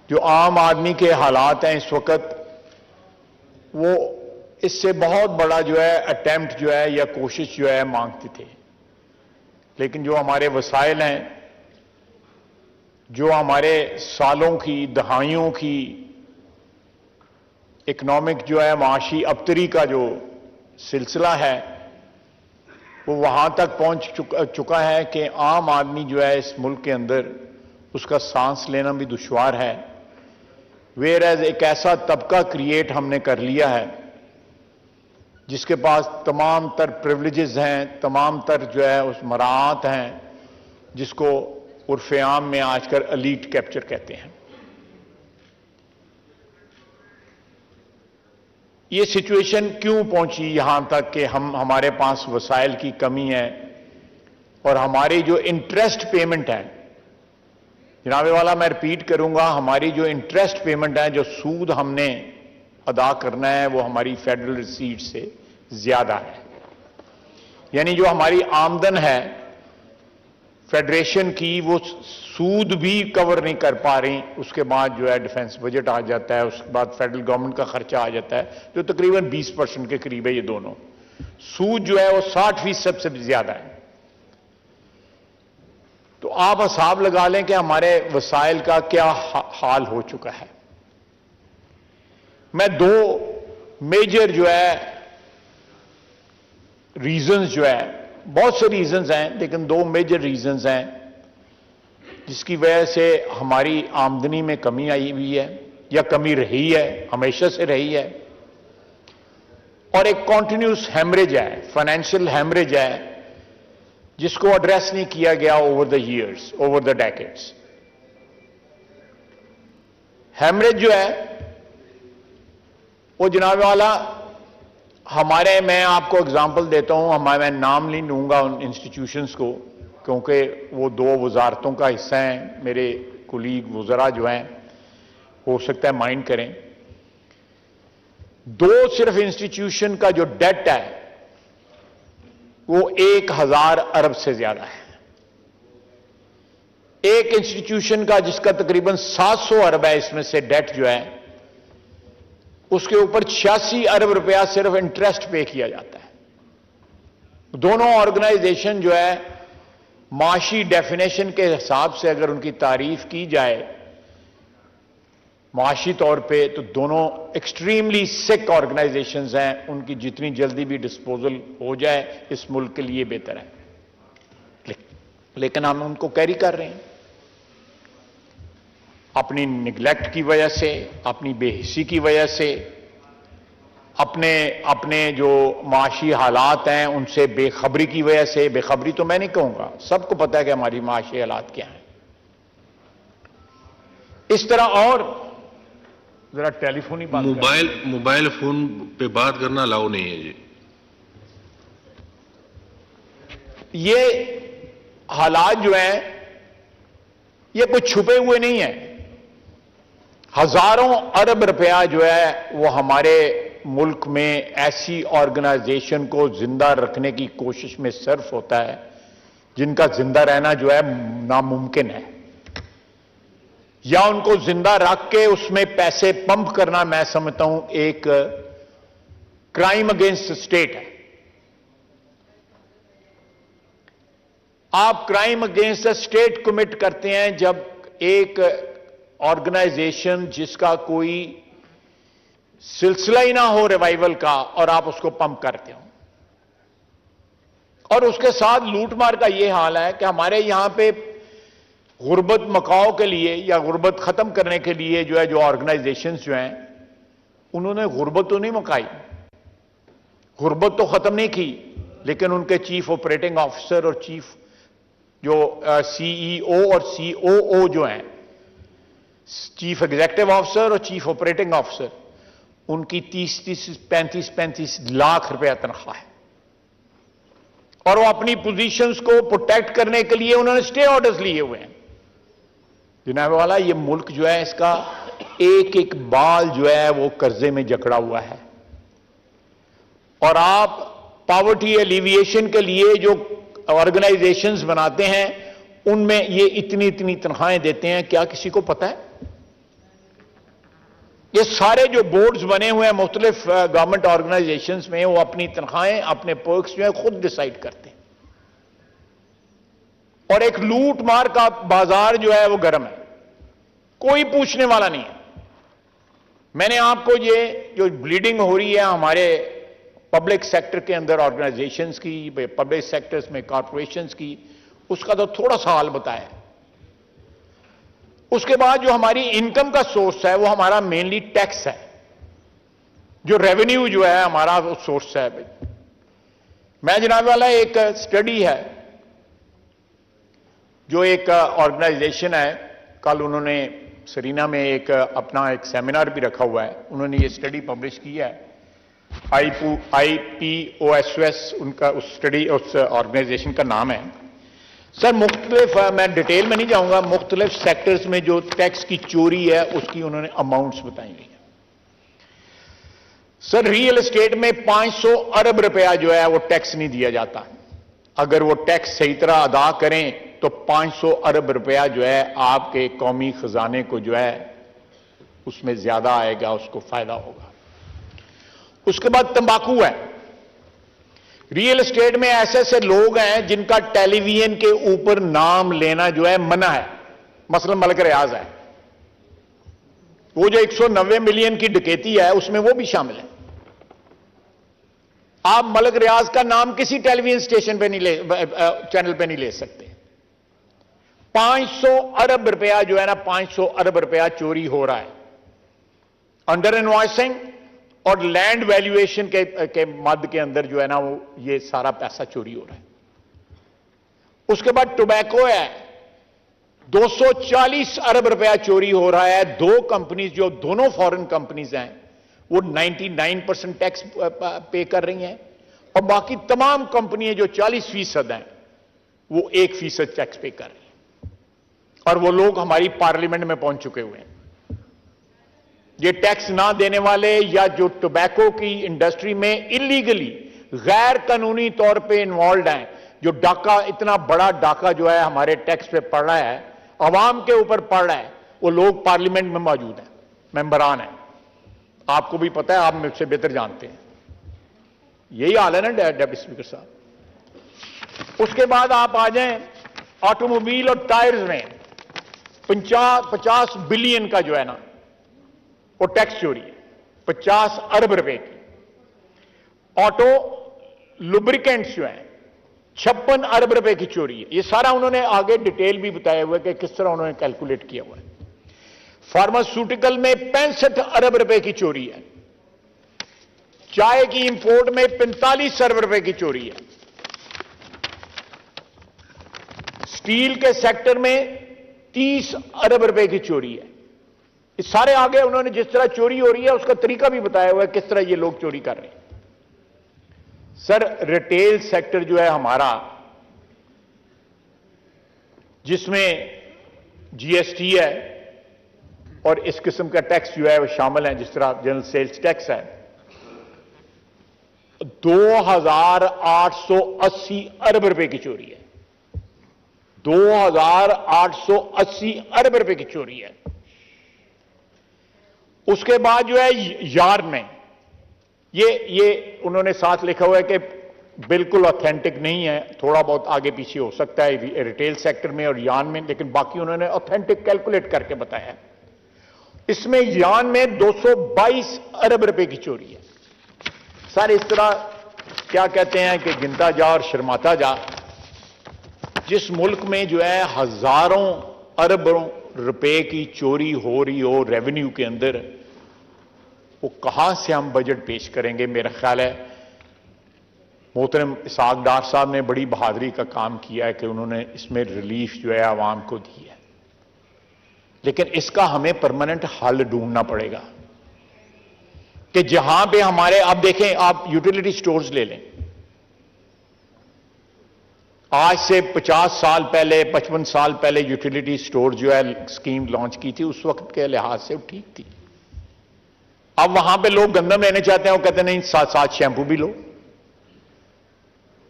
जो आम आदमी के हालात हैं इस वक्त, वो इससे बहुत बड़ा जो है अटेम्प्ट जो है या कोशिश जो है मांगते थे। लेकिन जो हमारे वसाइल हैं, जो हमारे सालों की दहाइयों की इकोनॉमिक जो है माशी अबतरी का जो सिलसिला है, वो वहां तक पहुंच चुका है कि आम आदमी जो है इस मुल्क के अंदर उसका सांस लेना भी दुश्वार है। वेयर एज एक ऐसा तबका क्रिएट हमने कर लिया है जिसके पास तमाम तर प्रिविलेजेस हैं, तमाम तर जो है उस मराहत हैं, जिसको उर्फ आम में आजकल एलीट कैप्चर कहते हैं। ये सिचुएशन क्यों पहुंची यहां तक कि हमारे पास वसाइल की कमी है और हमारी जो इंटरेस्ट पेमेंट है, जनाबे वाला मैं रिपीट करूंगा, हमारी जो इंटरेस्ट पेमेंट है, जो सूद हमने अदा करना है, वो हमारी फेडरल रिसीट से ज्यादा है। यानी जो हमारी आमदन है फेडरेशन की, वो सूद भी कवर नहीं कर पा रही। उसके बाद जो है डिफेंस बजट आ जाता है, उसके बाद फेडरल गवर्नमेंट का खर्चा आ जाता है, जो तकरीबन 20% के करीब है। ये दोनों सूद जो है वो 60% से भी ज्यादा है। तो आप हिसाब लगा लें कि हमारे वसाइल का क्या हाल हो चुका है। मैं दो मेजर जो है रीजंस जो है, बहुत से रीजंस हैं, लेकिन दो मेजर रीजंस हैं जिसकी वजह से हमारी आमदनी में कमी आई हुई है या कमी रही है, हमेशा से रही है, और एक कॉन्टिन्यूस हैमरेज है, फाइनेंशियल हैमरेज है, जिसको एड्रेस नहीं किया गया over the years, over the decades. Haemorrhage जो है वो जनाब वाला हमारे, मैं आपको एग्जांपल देता हूं, मैं नाम नहीं लूंगा उन इंस्टीट्यूशंस को, क्योंकि वो दो वजारतों का हिस्सा हैं। मेरे कुलीग वज़रा जो हैं हो सकता है माइंड करें। दो सिर्फ इंस्टीट्यूशन का जो डेट है वो 1000 अरब से ज्यादा है। एक इंस्टीट्यूशन का जिसका तकरीबन 700 अरब है, इसमें से डेट जो है, उसके ऊपर 86 अरब रुपया सिर्फ इंटरेस्ट पे किया जाता है। दोनों ऑर्गेनाइजेशन जो है माशी डेफिनेशन के हिसाब से अगर उनकी तारीफ की जाए माशी तौर पे, तो दोनों एक्सट्रीमली सिक ऑर्गेनाइजेशंस हैं। उनकी जितनी जल्दी भी डिस्पोजल हो जाए इस मुल्क के लिए बेहतर है, लेकिन हम उनको कैरी कर रहे हैं अपनी निगलेक्ट की वजह से, अपनी बेहिसी की वजह से, अपने जो माशी हालात हैं उनसे बेखबरी की वजह से। बेखबरी तो मैं नहीं कहूंगा, सबको पता है कि हमारी माशी हालात क्या हैं। इस तरह, और जरा टेलीफोन ही बात, मोबाइल फोन पे बात करना अलाउ नहीं है जी। ये हालात जो हैं ये कुछ छुपे हुए नहीं है। हजारों अरब रुपया जो है वो हमारे मुल्क में ऐसी ऑर्गेनाइजेशन को जिंदा रखने की कोशिश में सर्फ होता है जिनका जिंदा रहना जो है नामुमकिन है, या उनको जिंदा रख के उसमें पैसे पंप करना, मैं समझता हूं एक क्राइम अगेंस्ट स्टेट है। आप crime against the state commit करते हैं जब एक ऑर्गेनाइजेशन जिसका कोई सिलसिला ही ना हो रिवाइवल का, और आप उसको पंप करते हो। और उसके साथ लूटमार का यह हाल है कि हमारे यहां पे गुर्बत मकाओ के लिए या गुर्बत खत्म करने के लिए जो है, जो ऑर्गेनाइजेशंस जो हैं, उन्होंने गुर्बत तो नहीं मकाई, गुर्बत तो खत्म नहीं की, लेकिन उनके चीफ ऑपरेटिंग ऑफिसर और चीफ जो सीईओ और सीओओ जो हैं, चीफ एग्जीक्यूटिव ऑफिसर और चीफ ऑपरेटिंग ऑफिसर, उनकी 35 लाख रुपया तनख्वाह है। और वो अपनी पोजीशंस को प्रोटेक्ट करने के लिए उन्होंने स्टे ऑर्डर्स लिए हुए हैं। जनाब वाला, ये मुल्क जो है इसका एक एक बाल जो है वो कर्जे में जकड़ा हुआ है। और आप पॉवर्टी एलिविएशन के लिए जो ऑर्गेनाइजेशंस बनाते हैं उनमें ये इतनी इतनी तनख्वाहें देते हैं, क्या किसी को पता है? ये सारे जो बोर्ड्स बने हुए हैं मुख्तलिफ गवर्नमेंट ऑर्गेनाइजेशंस में, वो अपनी तनख्वाहें, अपने पर्क्स जो है खुद डिसाइड करते हैं, और एक लूट मार का बाजार जो है वो गर्म है, कोई पूछने वाला नहीं है। मैंने आपको ये जो ब्लीडिंग हो रही है हमारे पब्लिक सेक्टर के अंदर ऑर्गेनाइजेशंस की, पब्लिक सेक्टर्स में कॉर्पोरेशंस की, उसका तो थोड़ा सा हाल बताया। उसके बाद जो हमारी इनकम का सोर्स है वो हमारा मेनली टैक्स है, जो रेवेन्यू जो है हमारा वो सोर्स है। मैं जनाब वाला एक स्टडी है जो एक ऑर्गेनाइजेशन है, कल उन्होंने सरीना में एक अपना एक सेमिनार भी रखा हुआ है, उन्होंने ये स्टडी पब्लिश किया है, IPOSOS उनका उस स्टडी उस ऑर्गेनाइजेशन का नाम है। सर मुख्तलिफ, मैं डिटेल में नहीं जाऊंगा, मुख्तलिफ सेक्टर्स में जो टैक्स की चोरी है उसकी उन्होंने अमाउंट्स बताई गई है। सर रियल एस्टेट में 500 अरब रुपया जो है वो टैक्स नहीं दिया जाता, अगर वो टैक्स सही तरह अदा करें तो 500 अरब रुपया जो है आपके कौमी खजाने को जो है उसमें ज्यादा आएगा, उसको फायदा होगा। उसके बाद तंबाकू है। रियल एस्टेट में ऐसे ऐसे लोग हैं जिनका टेलीविजन के ऊपर नाम लेना जो है मना है, मसलन मलिक रियाज है, वो जो 190 मिलियन की डकैती है उसमें वो भी शामिल है। आप मलिक रियाज का नाम किसी टेलीविजन स्टेशन पे नहीं चैनल पे नहीं ले सकते। 500 अरब रुपया जो है ना, 500 अरब रुपया चोरी हो रहा है अंडर इनवॉइसिंग और लैंड वैल्यूएशन के मद के अंदर जो है ना वो ये सारा पैसा चोरी हो रहा है। उसके बाद टोबैको है, 240 अरब रुपया चोरी हो रहा है। दो कंपनीज जो दोनों फॉरेन कंपनीज हैं वो 99% टैक्स पे कर रही हैं, और बाकी तमाम कंपनियां जो 40% हैं वो 1% टैक्स पे कर रही हैं, और वो लोग हमारी पार्लियामेंट में पहुंच चुके हुए हैं। ये टैक्स ना देने वाले या जो टोबैको की इंडस्ट्री में इलीगली गैर कानूनी तौर पे इन्वॉल्व हैं, जो डाका, इतना बड़ा डाका जो है हमारे टैक्स पे पड़ रहा है, अवाम के ऊपर पड़ रहा है, वो लोग पार्लियामेंट में मौजूद हैं, मेंबरान हैं। आपको भी पता है, आप मुझसे बेहतर जानते हैं। यही हाल है ना डेप्टी स्पीकर साहब। उसके बाद आप आ जाएं ऑटोमोबाइल और टायर्स में 50 बिलियन का जो है ना वो टैक्स चोरी है, 50 अरब रुपए की। ऑटो लुब्रिकेंट्स जो है 56 अरब रुपए की चोरी है। ये सारा उन्होंने आगे डिटेल भी बताया हुआ है कि किस तरह उन्होंने कैलकुलेट किया हुआ है। फार्मास्यूटिकल में 65 अरब रुपए की चोरी है। चाय की इंपोर्ट में 45 अरब रुपए की चोरी है। स्टील के सेक्टर में 30 अरब रुपए की चोरी है। इस सारे आगे उन्होंने जिस तरह चोरी हो रही है उसका तरीका भी बताया हुआ है, किस तरह ये लोग चोरी कर रहे हैं। सर रिटेल सेक्टर जो है हमारा, जिसमें जीएसटी है और इस किस्म का टैक्स जो है वो शामिल है, जिस तरह जनरल सेल्स टैक्स है, 2880 अरब रुपए की चोरी है। 2880 अरब रुपए की चोरी है। उसके बाद जो है यार्न में ये उन्होंने साथ लिखा हुआ है कि बिल्कुल ऑथेंटिक नहीं है, थोड़ा बहुत आगे पीछे हो सकता है रिटेल सेक्टर में और यार्न में, लेकिन बाकी उन्होंने ऑथेंटिक कैलकुलेट करके बताया। इसमें यार्न में 222 अरब रुपए की चोरी है। सारे इस तरह क्या कहते हैं कि गिनता जा और शर्माता जा। जिस मुल्क में जो है हजारों अरबों रुपए की चोरी हो रही हो रेवेन्यू के अंदर, वो कहां से हम बजट पेश करेंगे। मेरा ख्याल है मोहतरम इसाक डार साहब ने बड़ी बहादुरी का काम किया है कि उन्होंने इसमें रिलीफ जो है आवाम को दी है, लेकिन इसका हमें परमानेंट हल ढूंढना पड़ेगा कि जहां पे हमारे, आप देखें, आप यूटिलिटी स्टोर्स ले लें, आज से 50 साल पहले 55 साल पहले यूटिलिटी स्टोर जो है स्कीम लॉन्च की थी, उस वक्त के लिहाज से ठीक थी। अब वहां पे लोग गंदम लेने चाहते हैं, वो कहते हैं नहीं साथ साथ शैंपू भी लो।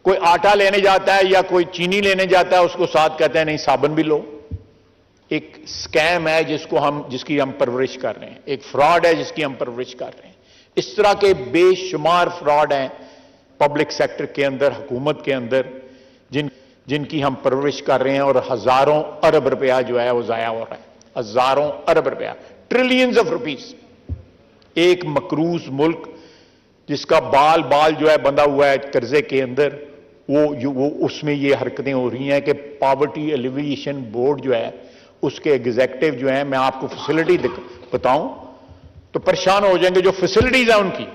कोई आटा लेने जाता है या कोई चीनी लेने जाता है, उसको साथ कहते हैं नहीं साबुन भी लो। एक स्कैम है जिसकी हम परवरिश कर रहे हैं, एक फ्रॉड है जिसकी हम परवरिश कर रहे हैं। इस तरह के बेशुमार फ्रॉड हैं पब्लिक सेक्टर के अंदर, हुकूमत के अंदर, जिनकी हम परवरिश कर रहे हैं, और हजारों अरब रुपया जो है वो जाया हो रहा है, हजारों अरब रुपया, ट्रिलियंस ऑफ रुपीस। एक मकरूज मुल्क जिसका बाल बाल जो है बंधा हुआ है कर्जे के अंदर, वो उसमें ये हरकतें हो रही हैं कि पॉवर्टी एलिविएशन बोर्ड जो है उसके एग्जीक्यूटिव जो है, मैं आपको फैसिलिटी बताऊं तो परेशान हो जाएंगे, जो फैसिलिटीज है उनकी।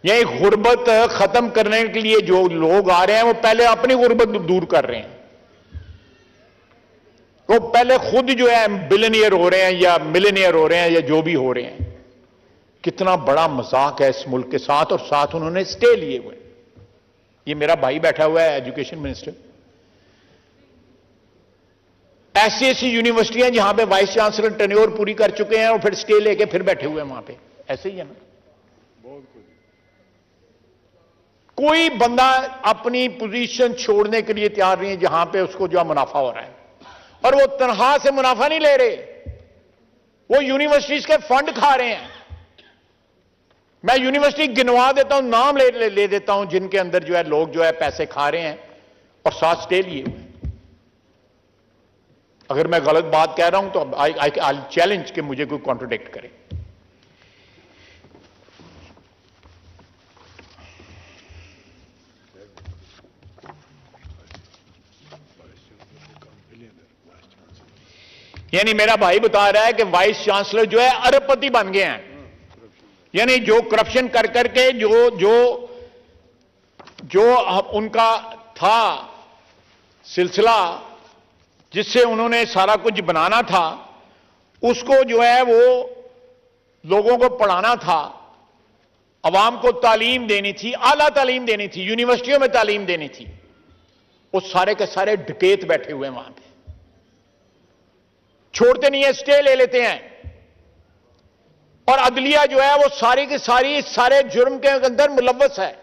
यह गुर्बत खत्म करने के लिए जो लोग आ रहे हैं वो पहले अपनी गुर्बत दूर कर रहे हैं, वो पहले खुद जो है बिलियनियर हो रहे हैं या मिलियनियर हो रहे हैं या जो भी हो रहे हैं। कितना बड़ा मजाक है इस मुल्क के साथ, और साथ उन्होंने स्टे लिए हुए। ये मेरा भाई बैठा हुआ है एजुकेशन मिनिस्टर, ऐसी ऐसी यूनिवर्सिटियां जहां पे वाइस चांसलर टेन्योर पूरी कर चुके हैं और फिर स्टे लेके फिर बैठे हुए हैं वहां पे, ऐसे ही है ना। कोई बंदा अपनी पोजीशन छोड़ने के लिए तैयार नहीं है जहां पे उसको जो मुनाफा हो रहा है, और वो तनख्वाह से मुनाफा नहीं ले रहे, वो यूनिवर्सिटीज के फंड खा रहे हैं। मैं यूनिवर्सिटी गिनवा देता हूं, नाम ले देता हूं जिनके अंदर जो है लोग जो है पैसे खा रहे हैं और साथ स्टे लिए हुए। अगर मैं गलत बात कह रहा हूं तो आई चैलेंज कि मुझे कोई कॉन्ट्रोडिक्ट करे। यानी मेरा भाई बता रहा है कि वाइस चांसलर जो है अरबपति बन गए हैं, यानी जो करप्शन कर करके जो उनका था सिलसिला जिससे उन्होंने सारा कुछ बनाना था, उसको जो है वो लोगों को पढ़ाना था, अवाम को तालीम देनी थी, आला तालीम देनी थी, यूनिवर्सिटियों में तालीम देनी थी, वो सारे के सारे डकैत बैठे हुए हैं वहां पे, छोड़ते नहीं है, स्टे ले लेते हैं। और अदलिया जो है वो सारी की सारी सारे जुर्म के अंदर मुलव्वस है।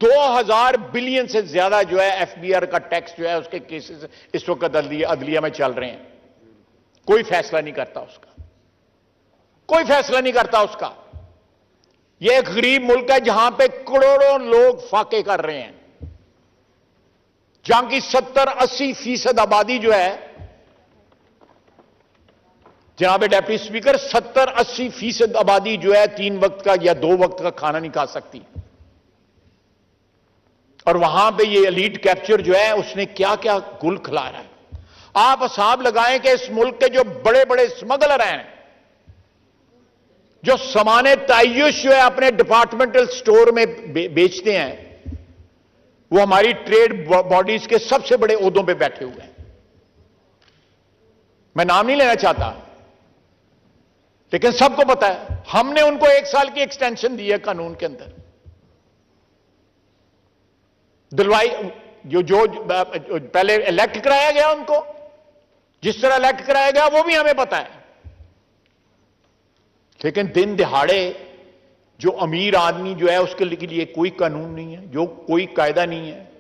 2000 बिलियन से ज्यादा जो है एफबीआर का टैक्स जो है उसके केसेस इस वक्त अदलिया में चल रहे हैं। कोई फैसला नहीं करता उसका, कोई फैसला नहीं करता उसका। यह एक गरीब मुल्क है जहां पे करोड़ों लोग फाके कर रहे हैं, जहां की 70-80% आबादी जो है, जनाब डेप्टी स्पीकर, 70-80% आबादी जो है 3 वक्त का या 2 वक्त का खाना नहीं खा सकती। और वहां पे ये एलीट कैप्चर जो है उसने क्या क्या गुल खिला रहा है। आप हिसाब लगाएं कि इस मुल्क के जो बड़े बड़े स्मगलर हैं, जो सामाने तायुश जो है अपने डिपार्टमेंटल स्टोर में बेचते हैं, वो हमारी ट्रेड बॉडीज के सबसे बड़े ओहदों पे बैठे हुए हैं। मैं नाम नहीं लेना चाहता, लेकिन सबको पता है। हमने उनको 1 साल की एक्सटेंशन दी है कानून के अंदर, दिलवाई जो पहले इलेक्ट कराया गया उनको, जिस तरह इलेक्ट कराया गया वो भी हमें पता है। लेकिन दिन दिहाड़े जो अमीर आदमी जो है उसके लिए कोई कानून नहीं है, जो कोई कायदा नहीं है,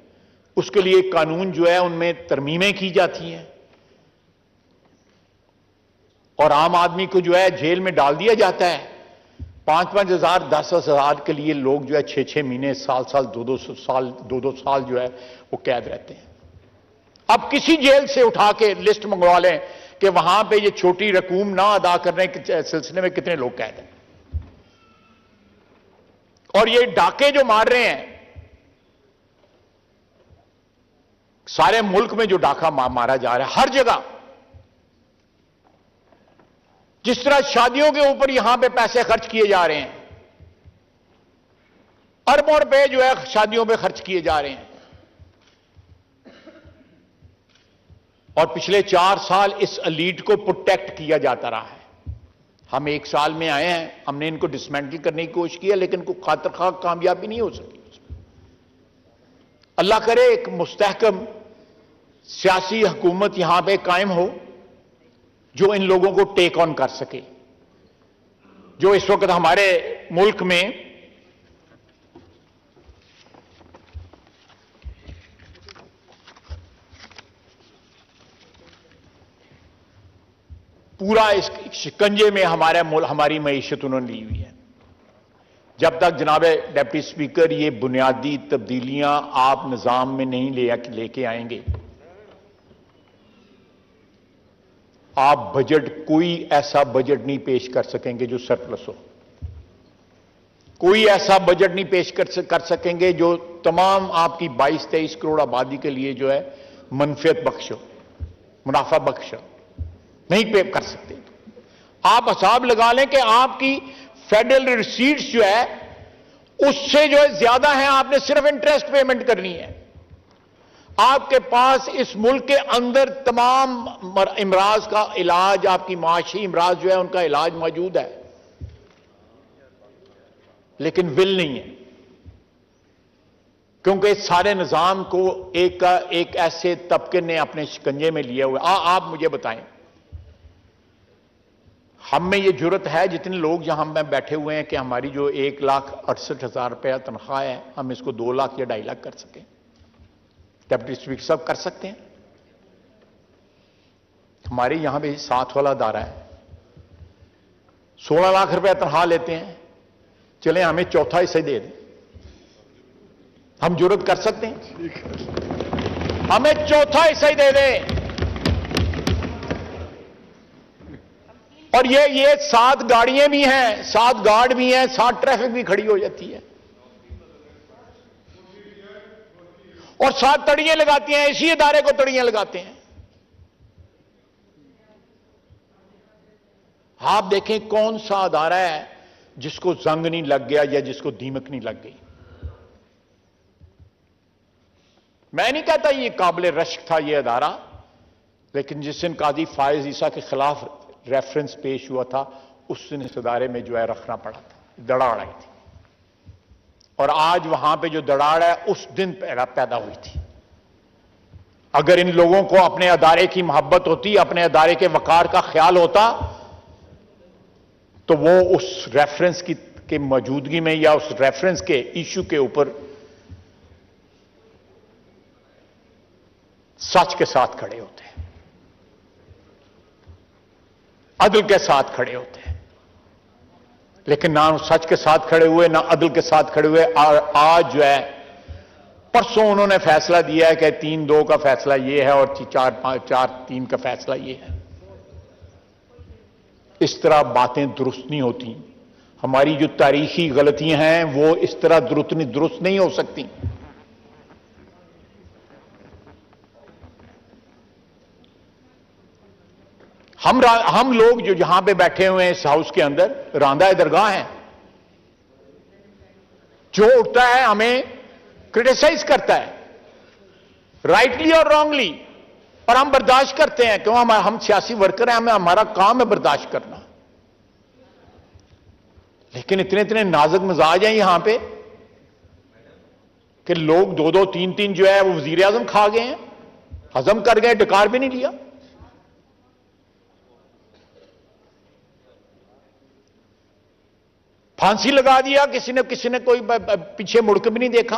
उसके लिए कानून जो है उनमें तरमीमें की जाती हैं और आम आदमी को जो है जेल में डाल दिया जाता है। 5-5 हजार 10-10 हजार के लिए लोग जो है 6-6 महीने, साल 2-2 साल जो है वो कैद रहते हैं। अब किसी जेल से उठा के लिस्ट मंगवा लें कि वहां पे ये छोटी रकूम ना अदा करने के सिलसिले में कितने लोग कैद हैं। और ये डाके जो मार रहे हैं, सारे मुल्क में जो डाका मारा जा रहा है हर जगह, जिस तरह शादियों के ऊपर यहां पे पैसे खर्च किए जा रहे हैं, अरबों रुपए जो है शादियों पे खर्च किए जा रहे हैं। और पिछले 4 साल इस एलीट को प्रोटेक्ट किया जाता रहा है। हम 1 साल में आए हैं, हमने इनको डिसमेंटल करने की कोशिश की है, लेकिन कोई खातिर खा कामयाबी नहीं हो सकी। अल्लाह करे एक मुस्तहकम सियासी हुकूमत यहां पे कायम हो जो इन लोगों को टेक ऑन कर सके। जो इस वक्त हमारे मुल्क में पूरा इस शिकंजे में हमारी मईशत उन्होंने ली हुई है। जब तक जनाब डिप्टी स्पीकर ये बुनियादी तब्दीलियां आप निजाम में नहीं लेके आएंगे, आप बजट, कोई ऐसा बजट नहीं पेश कर सकेंगे जो सरप्लस हो। कोई ऐसा बजट नहीं पेश कर सकेंगे जो तमाम आपकी 22-23 करोड़ आबादी के लिए जो है मनफियत बख्श हो, मुनाफा बख्श हो। नहीं पे कर सकते। आप हिसाब लगा लें कि आपकी फेडरल रिसीट्स जो है उससे जो है ज्यादा है, आपने सिर्फ इंटरेस्ट पेमेंट करनी है। आपके पास इस मुल्क के अंदर तमाम इमराज का इलाज, आपकी माशी इमराज जो है उनका इलाज मौजूद है, लेकिन विल नहीं है, क्योंकि इस सारे निजाम को एक ऐसे तबके ने अपने शिकंजे में लिया हुआ। आप मुझे बताएं, हम में ये जुर्रत है, जितने लोग यहां में बैठे हुए हैं, कि हमारी जो 1,68,000 रुपया तनख्वाह है, हम इसको 2 लाख या 2.5 लाख कर सकें? डिप्टी स्पीकर साहब कर सकते हैं? हमारे यहां पे साथ वाला अदारा है, 16 लाख रुपया तनख्वाह लेते हैं, चले हमें चौथा हिस्सा दे दें, हम जुर्रत कर सकते हैं? हमें चौथा हिस्सा ही दे दें। और ये 7 गाड़ियां भी हैं, 7 गार्ड भी हैं, 7 ट्रैफिक भी खड़ी हो जाती है, और 7 तड़ियां लगाती हैं, इसी इदारे को तड़ियां लगाते हैं। आप देखें कौन सा अदारा है जिसको जंग नहीं लग गया या जिसको दीमक नहीं लग गई। मैं नहीं कहता ये काबिल रश्क था ये अदारा, लेकिन जिस दिन काजी फायज ईसा के खिलाफ रेफरेंस पेश हुआ था, उस दिन इस अदारे में जो है रखना पड़ा था, दराड़ आई थी। और आज वहां पे जो दराड़ है उस दिन पैदा हुई थी। अगर इन लोगों को अपने अदारे की मोहब्बत होती, अपने अदारे के वकार का ख्याल होता, तो वो उस रेफरेंस की मौजूदगी में या उस रेफरेंस के इशू के ऊपर सच के साथ खड़े होते हैं, अदल के साथ खड़े होते हैं। लेकिन ना सच के साथ खड़े हुए, ना अदल के साथ खड़े हुए। और आज जो है, परसों उन्होंने फैसला दिया है कि 3-2 का फैसला ये है और 4-3 का फैसला ये है। इस तरह बातें दुरुस्त नहीं होती। हमारी जो तारीखी गलतियां हैं वो इस तरह दुरुस्त नहीं हो सकती। हम लोग जो यहां पे बैठे हुए हैं इस हाउस के अंदर, रांदा दरगाह हैं, जो उठता है हमें क्रिटिसाइज करता है, राइटली और रॉन्गली, और हम बर्दाश्त करते हैं, क्यों? हम सियासी वर्कर हैं, हमारा काम है बर्दाश्त करना। लेकिन इतने नाजुक मिजाज हैं यहां पे कि लोग 2-2, 3-3 जो है वो वजीर आजम खा गए हैं, हजम कर गए, डकार भी नहीं लिया। फांसी लगा दिया किसी ने कोई पीछे मुड़कर भी नहीं देखा,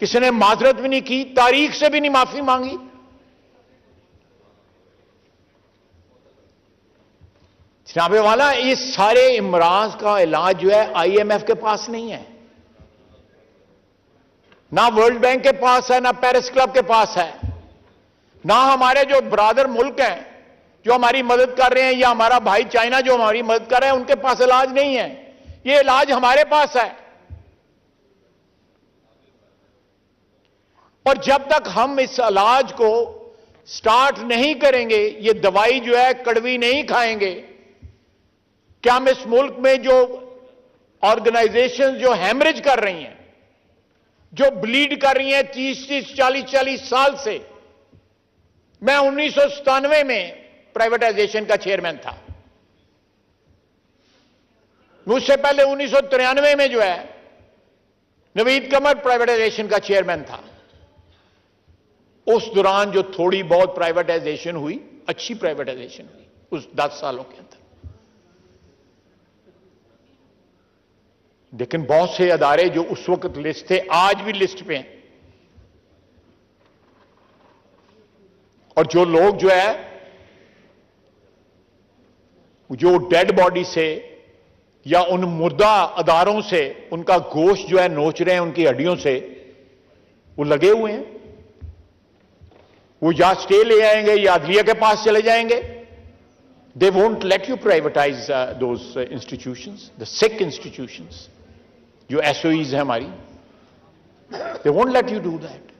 किसी ने माजरत भी नहीं की, तारीख से भी नहीं माफी मांगी। जनाबे वाला, ये सारे इमराज का इलाज जो है IMF के पास नहीं है, ना वर्ल्ड बैंक के पास है, ना पेरिस क्लब के पास है, ना हमारे जो ब्रादर मुल्क हैं जो हमारी मदद कर रहे हैं, या हमारा भाई चाइना जो हमारी मदद कर रहे हैं, उनके पास इलाज नहीं है। ये इलाज हमारे पास है। और जब तक हम इस इलाज को स्टार्ट नहीं करेंगे, ये दवाई जो है कड़वी नहीं खाएंगे, क्या हम इस मुल्क में जो ऑर्गेनाइजेशन जो हैमरेज कर रही हैं, जो ब्लीड कर रही हैं 30-30, 40-40 साल से। मैं 1997 में प्राइवेटाइजेशन का चेयरमैन था, मुझसे पहले 1993 में जो है नवीद कमर प्राइवेटाइजेशन का चेयरमैन था। उस दौरान जो थोड़ी बहुत प्राइवेटाइजेशन हुई, अच्छी प्राइवेटाइजेशन हुई उस 10 सालों के अंदर। लेकिन बहुत से अदारे जो उस वक्त लिस्ट थे, आज भी लिस्ट पे हैं। और जो लोग जो है जो डेड बॉडी से या उन मुर्दा अदारों से उनका गोश्त जो है नोच रहे हैं उनकी हड्डियों से, वो लगे हुए हैं। वो या स्टे ले आएंगे या अदलिया के पास चले जाएंगे। They won't let you privatise those institutions, the sick institutions जो एसओईज है हमारी, they won't let you do that.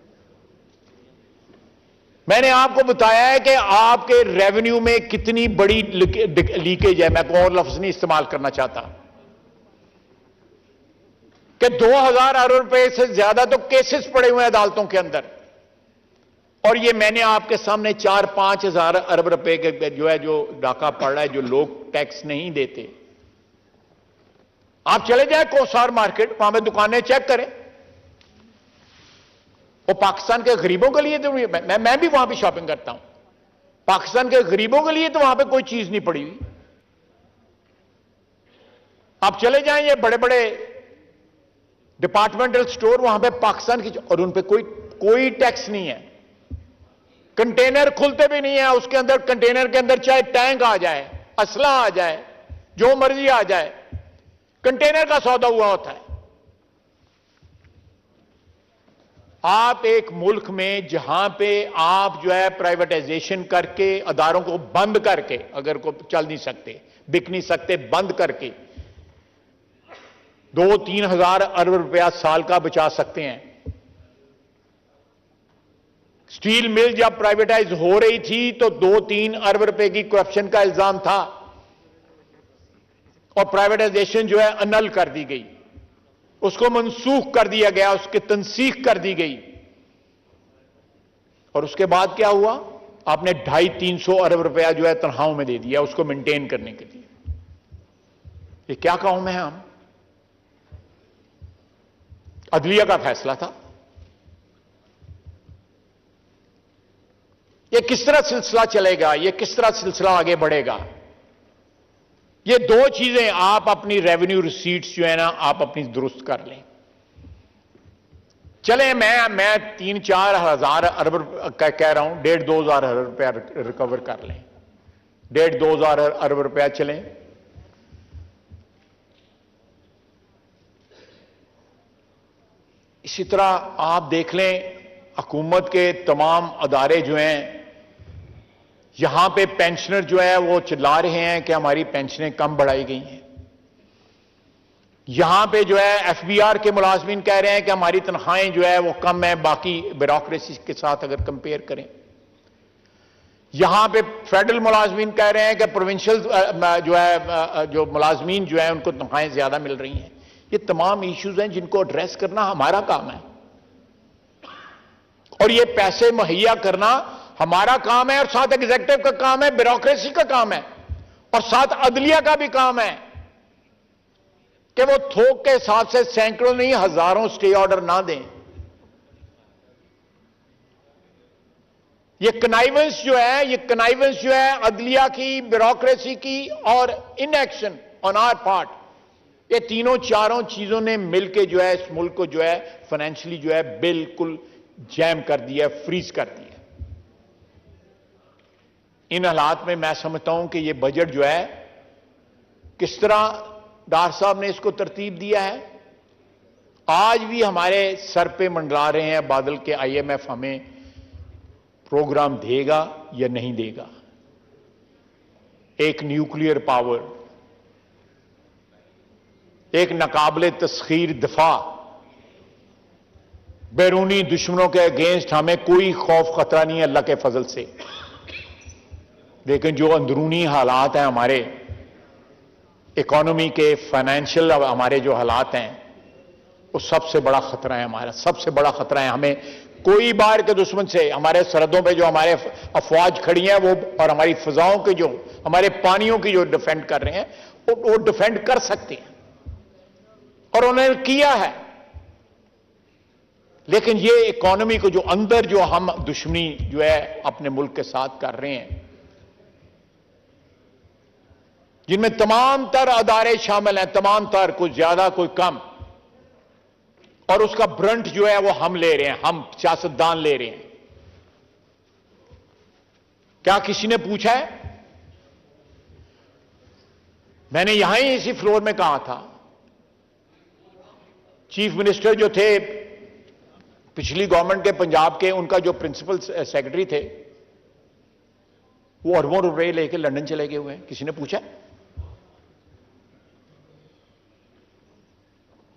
मैंने आपको बताया है कि आपके रेवेन्यू में कितनी बड़ी लीकेज है। मैं कोई और लफ्ज नहीं इस्तेमाल करना चाहता कि 2000 अरब रुपए से ज्यादा तो केसेस पड़े हुए हैं अदालतों के अंदर, और ये मैंने आपके सामने 4-5 हजार अरब रुपए के जो डाका पड़ रहा है, जो लोग टैक्स नहीं देते। आप चले जाए कोसार मार्केट, वहां पे दुकानें चेक करें। वो पाकिस्तान के गरीबों के लिए तो मैं भी वहां पे शॉपिंग करता हूं। पाकिस्तान के गरीबों के लिए तो वहां पे कोई चीज नहीं पड़ी हुई। आप चले जाएं ये बड़े बड़े डिपार्टमेंटल स्टोर, वहां पे पाकिस्तान की, और उन पे कोई टैक्स नहीं है। कंटेनर खुलते भी नहीं है, उसके अंदर कंटेनर के अंदर चाहे टैंक आ जाए, असला आ जाए, जो मर्जी आ जाए, कंटेनर का सौदा हुआ होता है। आप एक मुल्क में जहां पे आप जो है प्राइवेटाइजेशन करके, अदारों को बंद करके, अगर को चल नहीं सकते, बिक नहीं सकते, बंद करके 2-3 हजार अरब रुपया साल का बचा सकते हैं। स्टील मिल जब प्राइवेटाइज हो रही थी तो 2-3 अरब रुपए की करप्शन का इल्जाम था, और प्राइवेटाइजेशन जो है अनल कर दी गई, उसको मनसूख कर दिया गया, उसकी तनसीख कर दी गई। और उसके बाद क्या हुआ? आपने 250-300 अरब रुपया जो है तनख्वाहों में दे दिया उसको मेंटेन करने के लिए। ये क्या कौम है हम? अदलिया का फैसला था। ये किस तरह सिलसिला चलेगा? ये किस तरह सिलसिला आगे बढ़ेगा? ये दो चीजें आप अपनी रेवेन्यू रिसीट्स जो है ना, आप अपनी दुरुस्त कर लें। चले मैं 3-4 हजार अरब कह रहा हूं, 1.5-2 हजार अरब रुपया रिकवर कर लें, 1.5-2 हजार अरब रुपया चलें। इसी तरह आप देख लें, हुकूमत के तमाम अदारे जो हैं, यहां पे पेंशनर जो है वो चिल्ला रहे हैं कि हमारी पेंशनें कम बढ़ाई गई हैं। यहां पे जो है एफबीआर के मुलाजमीन कह रहे हैं कि हमारी तनख्वाहें जो है वो कम है बाकी ब्यूरोक्रेसी के साथ अगर कंपेयर करें। यहां पे फेडरल मुलाजमीन कह रहे हैं कि प्रोविंशियल जो है जो मुलाजमीन जो है उनको तनख्वाहें ज्यादा मिल रही हैं। ये तमाम इश्यूज हैं जिनको एड्रेस करना हमारा काम है, और ये पैसे मुहैया करना हमारा काम है, और साथ एग्जीक्यूटिव का काम है, ब्यूरोक्रेसी का काम है, और साथ अदलिया का भी काम है कि वो थोक के हिसाब से सैकड़ों नहीं हजारों स्टे ऑर्डर ना दें। ये कनाइवेंस जो है अदलिया की, ब्यूरोक्रेसी की और इनएक्शन ऑन आवर पार्ट, ये तीनों चारों चीजों ने मिलकर जो है इस मुल्क को जो है फाइनेंशियली जो है बिल्कुल जैम कर दिया, फ्रीज कर दिया। इन हालात में मैं समझता हूं कि ये बजट जो है, किस तरह डार साहब ने इसको तरतीब दिया है। आज भी हमारे सर पे मंडरा रहे हैं बादल के आईएमएफ हमें प्रोग्राम देगा या नहीं देगा। एक न्यूक्लियर पावर, एक नाकाबिले तस्खीर दफा, बैरूनी दुश्मनों के अगेंस्ट हमें कोई खौफ खतरा नहीं है अल्लाह के फजल से। लेकिन जो अंदरूनी हालात हैं हमारे इकोनॉमी के, फाइनेंशियल हमारे जो हालात हैं, वो सबसे बड़ा खतरा है हमारा, सबसे बड़ा खतरा है। हमें कोई बाहर के दुश्मन से, हमारे सरहदों पे जो हमारे अफवाज खड़ी हैं वो, और हमारी फिजाओं के जो, हमारे पानियों की जो डिफेंड कर रहे हैं, वो डिफेंड कर सकते हैं, और उन्होंने किया है। लेकिन ये इकोनॉमी को जो अंदर जो हम दुश्मनी जो है अपने मुल्क के साथ कर रहे हैं, जिनमें तमाम तर अदारे शामिल हैं, तमाम तर, कोई ज्यादा कोई कम, और उसका ब्रंट जो है वो हम ले रहे हैं, हम सियासतदान ले रहे हैं। क्या किसी ने पूछा है? मैंने यहां ही इसी फ्लोर में कहा था, चीफ मिनिस्टर जो थे पिछली गवर्नमेंट के पंजाब के, उनका जो प्रिंसिपल सेक्रेटरी थे, वो अरबों रुपए लेके लंदन चले गए हुए हैं। किसी ने पूछा?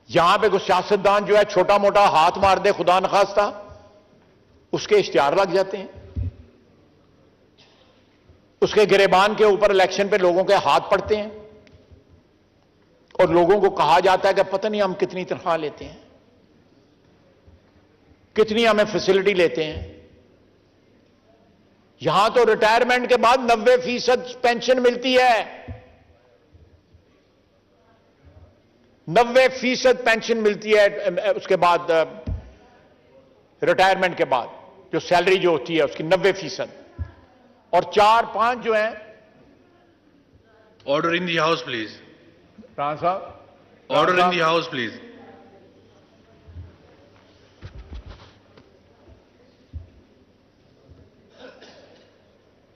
यहां पे कोई सियासतदान जो है छोटा मोटा हाथ मार दे खुदा न खास्ता, उसके इश्तिहार लग जाते हैं, उसके गिरेबान के ऊपर इलेक्शन पे लोगों के हाथ पड़ते हैं और लोगों को कहा जाता है कि पता नहीं हम कितनी तनख्वाह लेते हैं, कितनी हमें फैसिलिटी लेते हैं। यहां तो रिटायरमेंट के बाद 90% पेंशन मिलती है, 90% पेंशन मिलती है उसके बाद, रिटायरमेंट के बाद जो सैलरी जो होती है उसकी 90%, और 4-5 जो है। Order in the house please. Rana साहब, order in the house please.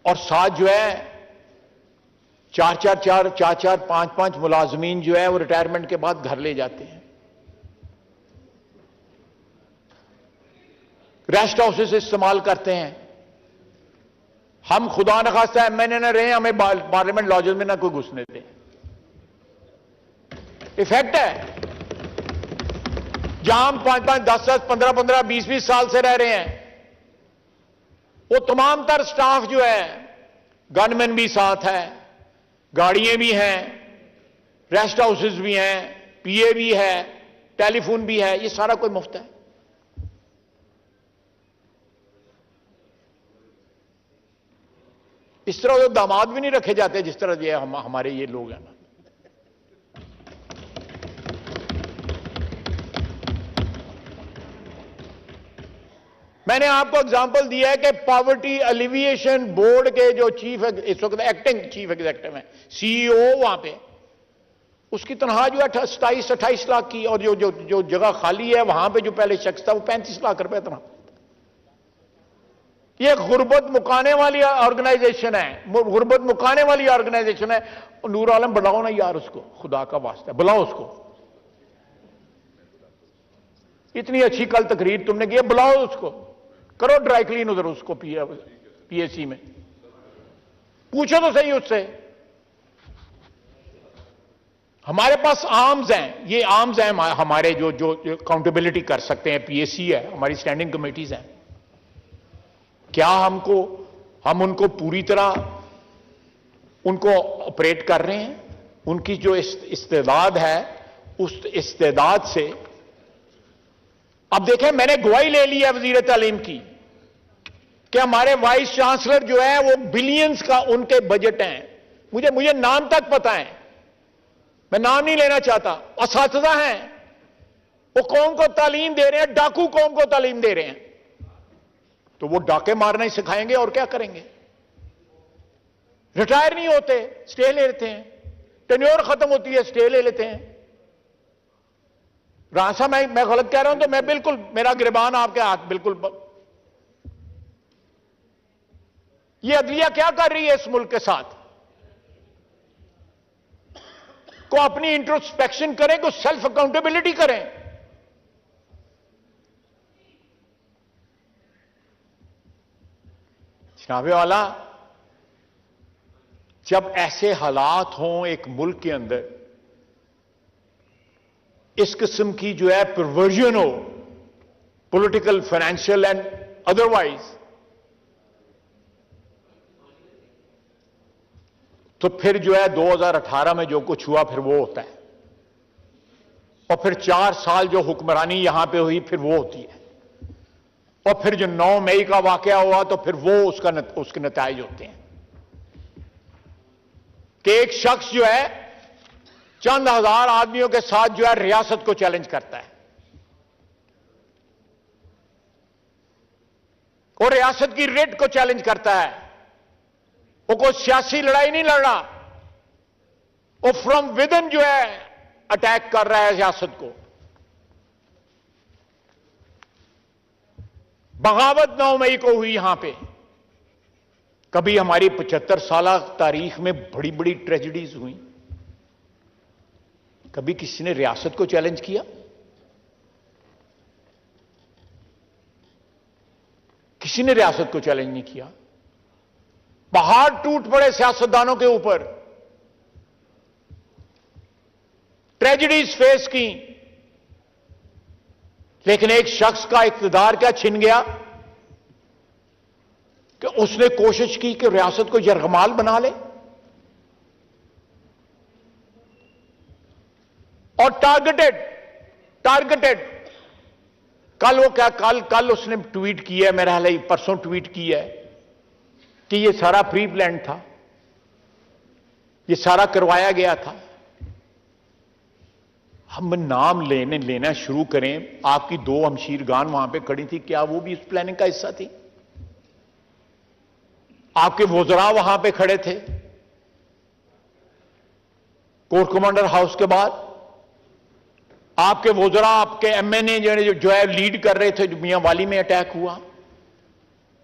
और साथ जो है 4-4, 5-5 मुलाजमीन जो है वो रिटायरमेंट के बाद घर ले जाते हैं, रेस्ट हाउसेस इस्तेमाल करते हैं। हम खुदा न खास्ता एमएनए न रहे, हमें पार्लियामेंट लॉजेस में ना कोई घुसने दे। इफेक्ट है, जहां हम 5-5, 10-10, 15-15, 20-20 साल से रह रहे हैं, वो तमाम तर स्टाफ जो है, गनमैन भी साथ है, गाड़ियां भी हैं, रेस्ट हाउसेस भी हैं, पीए भी है, टेलीफोन भी है, ये सारा कोई मुफ्त है। इस तरह तो दामाद भी नहीं रखे जाते जिस तरह ये हमारे ये लोग हैं ना। मैंने आपको एग्जांपल दिया है कि पॉवर्टी एलिविएशन बोर्ड के जो चीफ, इस वक्त एक्टिंग चीफ एग्जीक्यूटिव हैं, सीईओ वहां पे, उसकी तनख्वाह जो है 27-28 लाख की, और जो जगह खाली है वहां पे जो पहले शख्स था वो 35 लाख रुपए तनख्वाह। ये गुर्बत मुकाने वाली ऑर्गेनाइजेशन है, गुर्बत मुकाने वाली ऑर्गेनाइजेशन है। नूर आलम बुलाओ ना यार उसको, खुदा का वास्ता बुलाओ उसको। इतनी अच्छी कल तकरीर तुमने की, बुलाओ उसको, करो ड्राई क्लीन उधर उसको पीएसी में, पूछो तो सही उससे। हमारे पास आर्म्स हैं, ये आर्म्स हैं हमारे जो अकाउंटेबिलिटी कर सकते हैं। पीएसी है, हमारी स्टैंडिंग कमेटीज हैं। क्या हम उनको पूरी तरह उनको ऑपरेट कर रहे हैं? उनकी जो इस्तेदाद है, उस इस्तेदाद से अब देखें, मैंने गवाही ले ली है वजीर तालीम की कि हमारे वाइस चांसलर जो है वो बिलियंस का उनके बजट हैं। मुझे नाम तक पता है, मैं नाम नहीं लेना चाहता। असातिज़ा हैं, वो कौम को तालीम दे रहे हैं, डाकू कौम को तालीम दे रहे हैं, तो वो डाके मारना ही सिखाएंगे और क्या करेंगे? रिटायर नहीं होते, स्टे ले लेते हैं, टेन्योर खत्म होती है, स्टे ले लेते हैं। रासा मैं गलत कह रहा हूं तो मैं बिल्कुल, मेरा गिरबान आपके हाथ बिल्कुल। ये अदलिया क्या कर रही है इस मुल्क के साथ? को अपनी इंट्रोस्पेक्शन करें, को सेल्फ अकाउंटेबिलिटी करें। जनाबे वाला, जब ऐसे हालात हों एक मुल्क के अंदर, इस किस्म की जो है परवर्जन हो, पॉलिटिकल, फाइनेंशियल एंड अदरवाइज, तो फिर जो है 2018 में जो कुछ हुआ फिर वो होता है, और फिर 4 साल जो हुक्मरानी यहां पे हुई फिर वो होती है, और फिर जो 9 मई का वाकया हुआ तो फिर वो उसके नताइज होते हैं कि एक शख्स जो है चंद हजार आदमियों के साथ जो है रियासत को चैलेंज करता है, और रियासत की रेट को चैलेंज करता है। वो कोई सियासी लड़ाई नहीं लड़ रहा, वो फ्रॉम विदिन जो है अटैक कर रहा है सियासत को। बगावत 9 मई को हुई यहां पे। कभी हमारी 75 साल तारीख में बड़ी बड़ी ट्रेजेडीज हुई, कभी किसी ने रियासत को चैलेंज किया? किसी ने रियासत को चैलेंज नहीं किया। पहाड़ टूट पड़े सियासतदानों के ऊपर, ट्रेजेडीज फेस की, लेकिन एक शख्स का इख्तिदार क्या छिन गया कि उसने कोशिश की कि रियासत को यरगमाल बना ले और टारगेटेड कल वो क्या कल उसने ट्वीट किया है, मेरा हाल परसों ट्वीट किया है कि ये सारा प्री प्लान था, ये सारा करवाया गया था। हम नाम लेना शुरू करें। आपकी दो हमशीरगान वहां पे खड़ी थी, क्या वो भी इस प्लानिंग का हिस्सा थी? आपके वज़रा वहां पे खड़े थे कोर कमांडर हाउस के बाद। आपके वज़रा, आपके एमएनए जो है लीड कर रहे थे। जो मियां वाली में अटैक हुआ,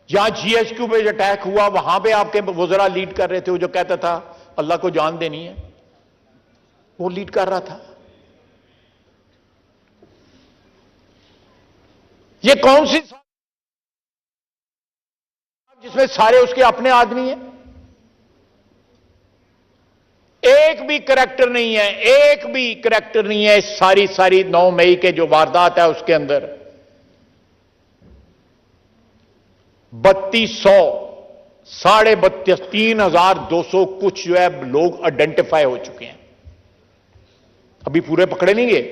जहां जीएचक्यू पे अटैक हुआ, वहां पे आपके वज़रा लीड कर रहे थे। वो जो कहता था अल्लाह को जान देनी है, वो लीड कर रहा था। ये कौन सी जिसमें सारे उसके अपने आदमी हैं? एक भी करैक्टर नहीं है, एक भी करैक्टर नहीं है। सारी 9 मई के जो वारदात है उसके अंदर 3200, 32,500, 3,200 कुछ जो है लोग आइडेंटिफाई हो चुके हैं। अभी पूरे पकड़े नहीं गए,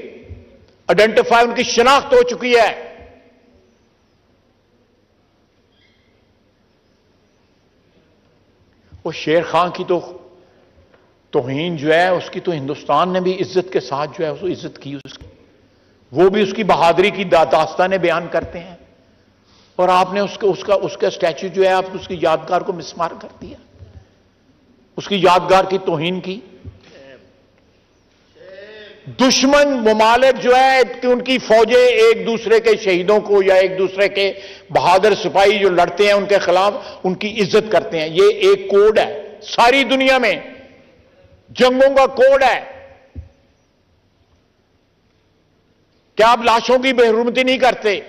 आइडेंटिफाई, उनकी शिनाख्त हो चुकी है। वो शेर खां की तो तौहीन जो है उसकी तो हिंदुस्तान ने भी इज्जत के साथ जो है उसको इज्जत की उसकी। वो भी उसकी बहादुरी की दास्तानें बयान करते हैं, और आपने उसका स्टैच्यू जो है आप उसकी यादगार को मिसमार कर दिया, उसकी यादगार की तौहीन की। दुश्मन ममालिक जो है कि उनकी फौजें एक दूसरे के शहीदों को या एक दूसरे के बहादुर सिपाही जो लड़ते हैं उनके खिलाफ उनकी इज्जत करते हैं। ये एक कोड है, सारी दुनिया में जंगों का कोड है। क्या आप लाशों की बेहुरमती नहीं करते?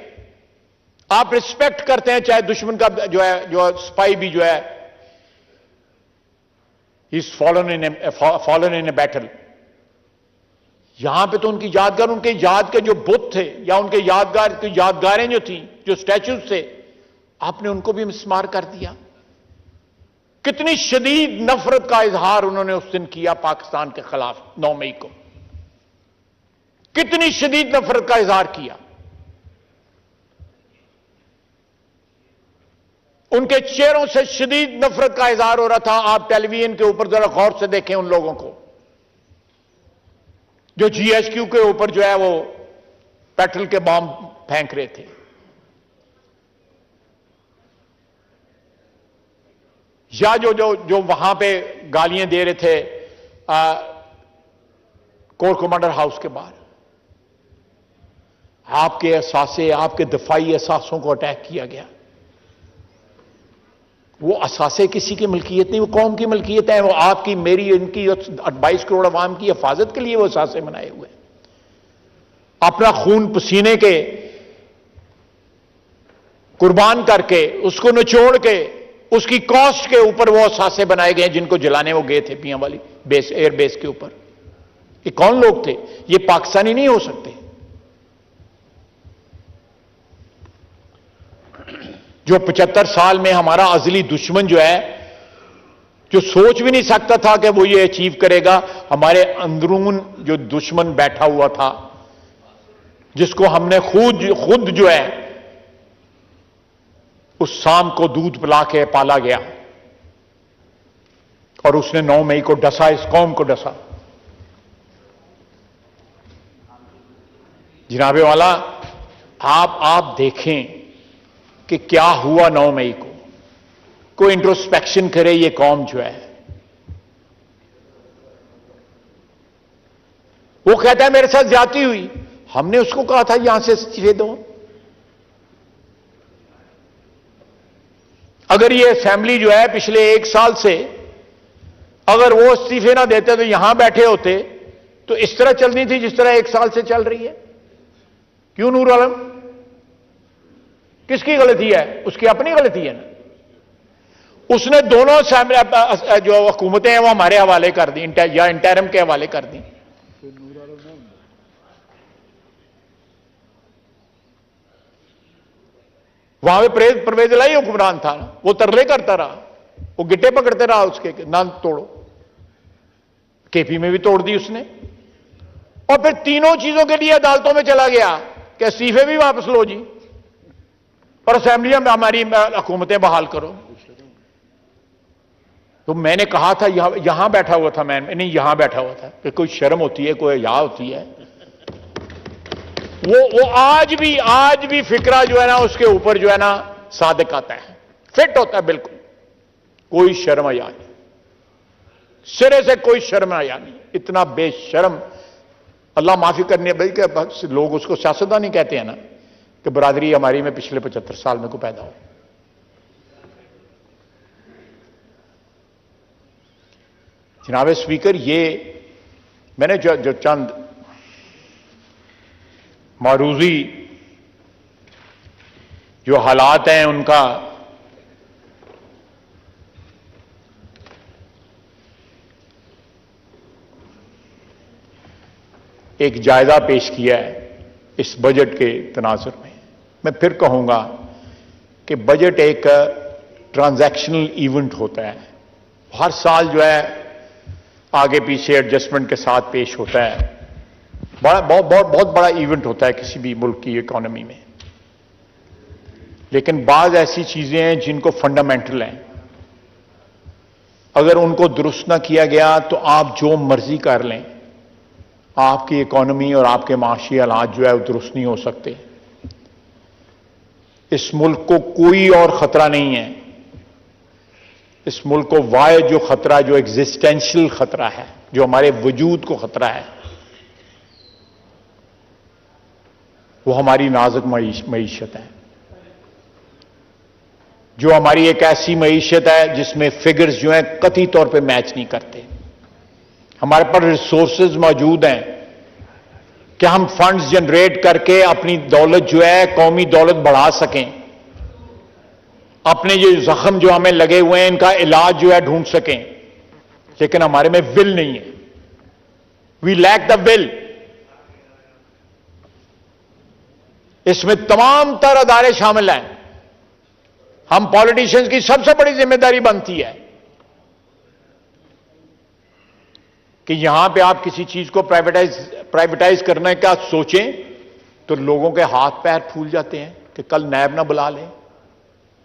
आप रिस्पेक्ट करते हैं, चाहे दुश्मन का जो सिपाही भी जो है is fallen in a battle. यहां पे तो उनकी यादगार, उनके याद के जो बुत थे या उनके यादगारें जो थी, जो स्टैच्यूज थे, आपने उनको भी मिसमार कर दिया। कितनी शदीद नफरत का इजहार उन्होंने उस दिन किया पाकिस्तान के खिलाफ 9 मई को, कितनी शदीद नफरत का इजहार किया। उनके चेहरों से शदीद नफरत का इजहार हो रहा था। आप टेलीविजन के ऊपर जरा गौर से देखें उन लोगों को जो जीएचक्यू के ऊपर जो है वो पेट्रोल के बम फेंक रहे थे, या जो वहां पे गालियां दे रहे थे कोर कमांडर हाउस के बाहर। आपके असासे, आपके दफाई असासों को अटैक किया गया। वो असासे किसी की मलकियत नहीं, वो कौम की मलकियत है। वो आपकी, मेरी, इनकी 22 करोड़ अवाम की हिफाजत के लिए वो असासे बनाए हुए हैं। अपना खून पसीने के कुर्बान करके, उसको निचोड़ के, उसकी कॉस्ट के ऊपर वो असासे बनाए गए जिनको जलाने वो गए थे पियां वाली बेस, एयर बेस के ऊपर। ये कौन लोग थे? ये पाकिस्तानी नहीं हो सकते। जो 75 साल में हमारा अजली दुश्मन जो है, जो सोच भी नहीं सकता था कि वो ये अचीव करेगा, हमारे अंदरून जो दुश्मन बैठा हुआ था, जिसको हमने खुद जो है उस शाम को दूध पिला के पाला गया, और उसने 9 मई को डसा, इस कौम को डसा। जनाबे वाला, आप देखें कि क्या हुआ 9 मई को। कोई इंट्रोस्पेक्शन करे ये कौम जो है। वो कहता है मेरे साथ ज्यादती हुई, हमने उसको कहा था यहां से इस्तीफे दो। अगर ये असेंबली जो है पिछले 1 साल से अगर वो इस्तीफे ना देते तो यहां बैठे होते तो इस तरह चलनी थी जिस तरह 1 साल से चल रही है। क्यों नूर आलम? किसकी गलती है? उसकी अपनी गलती है ना। उसने दोनों जो हुकूमतें हैं वो हमारे हवाले कर दी, या इंटरिम के हवाले कर दी। वहां पे परवेज इलाही हुक्मरान था, वो तरले करता रहा, वो गिट्टे पकड़ते रहा उसके, ना तोड़ो। केपी में भी तोड़ दी उसने, और फिर तीनों चीजों के लिए अदालतों में चला गया कि इस्तीफे भी वापस लो जी, और असेंबली में हमारी हुकूमतें बहाल करो। तो मैंने कहा था, यहां बैठा हुआ था, मैं नहीं यहां बैठा हुआ था, कि कोई शर्म होती है, कोई हया होती है। वो आज भी फिक्रा जो है ना उसके ऊपर जो है ना सादिक आता है, फिट होता है बिल्कुल। कोई शर्म हया नहीं, सिरे से कोई शर्म हया नहीं। इतना बेशर्म, अल्लाह माफी करने भाई के लोग उसको सियासतदान नहीं कहते हैं ना, कि बरादरी हमारी में पिछले 75 साल में को पैदा हो। जनाब स्पीकर, ये मैंने जो चंद मारूजी जो हालात हैं उनका एक जायजा पेश किया है इस बजट के तनाजुर में। मैं फिर कहूंगा कि बजट एक ट्रांजैक्शनल इवेंट होता है, हर साल जो है आगे पीछे एडजस्टमेंट के साथ पेश होता है। बहुत बड़ा इवेंट होता है किसी भी मुल्क की इकोनॉमी में। लेकिन बाज ऐसी चीजें हैं जिनको फंडामेंटल हैं, अगर उनको दुरुस्त ना किया गया तो आप जो मर्जी कर लें, आपकी इकोनॉमी और आपके माशी हालात जो है वो दुरुस्त नहीं हो सकते। इस मुल्क को कोई और खतरा नहीं है। इस मुल्क को वाहिद जो खतरा, जो एग्जिस्टेंशियल खतरा है, जो हमारे वजूद को खतरा है, वो हमारी नाजुक मईशत है। जो हमारी एक ऐसी मईशत है जिसमें फिगर्स जो हैं कतई तौर पे मैच नहीं करते। हमारे पास रिसोर्सेज मौजूद हैं कि हम फंड्स जनरेट करके अपनी दौलत जो है, कौमी दौलत बढ़ा सकें, अपने ये जख्म जो हमें लगे हुए हैं इनका इलाज जो है ढूंढ सकें। लेकिन हमारे में विल नहीं है, वी लैक द विल। इसमें तमाम तर अदारे शामिल हैं। हम पॉलिटिशियंस की सबसे बड़ी जिम्मेदारी बनती है कि यहां पे आप किसी चीज को प्राइवेटाइज करने का सोचें तो लोगों के हाथ पैर फूल जाते हैं कि कल नैब ना बुला लें,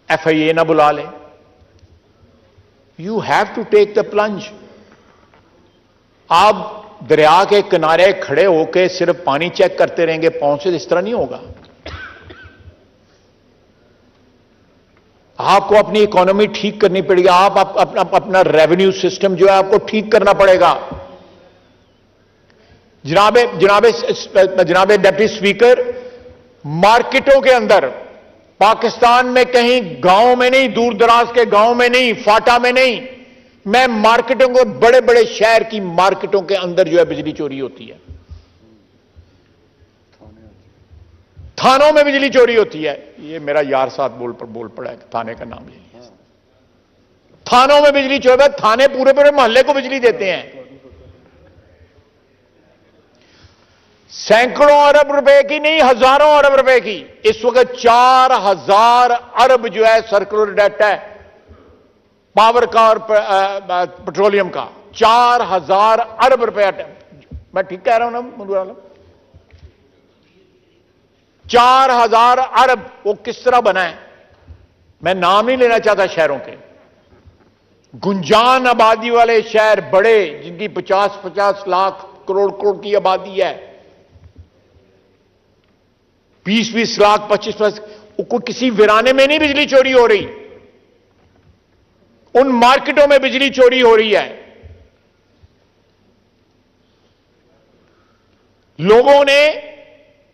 FIA ना बुला लें। You have to take the plunge. आप दरिया के किनारे खड़े होकर सिर्फ पानी चेक करते रहेंगे पांव से, इस तरह नहीं होगा। आपको अपनी इकोनॉमी ठीक करनी पड़ेगी। आप अपना रेवेन्यू सिस्टम जो है आपको ठीक करना पड़ेगा। जनाबे डिप्टी स्पीकर, मार्केटों के अंदर पाकिस्तान में कहीं गांव में नहीं, दूर दराज के गांव में नहीं, फाटा में नहीं, मैं मार्केटों को, बड़े बड़े शहर की मार्केटों के अंदर जो है बिजली चोरी होती है, थानों में बिजली चोरी होती है। ये मेरा यार साथ बोल पड़ा है, थाने का नाम ले लिया। थानों में बिजली चोरी, थाने पूरे पूरे मोहल्ले को बिजली देते हैं। सैकड़ों अरब रुपए की नहीं, हजारों अरब रुपए की। इस वक्त 4000 अरब जो है सर्कुलर डेट है पावर का और पेट्रोलियम का। 4000 अरब रुपया। मैं ठीक कह रहा हूं ना मंजूर आलम? 4000 अरब। वो किस तरह बना है? मैं नाम नहीं लेना चाहता शहरों के। गुंजान आबादी वाले शहर बड़े, जिनकी 50-50 लाख करोड़ की आबादी है, 20-20 लाख, 25-25, कोई किसी वीराने में नहीं बिजली चोरी हो रही, उन मार्केटों में बिजली चोरी हो रही है। लोगों ने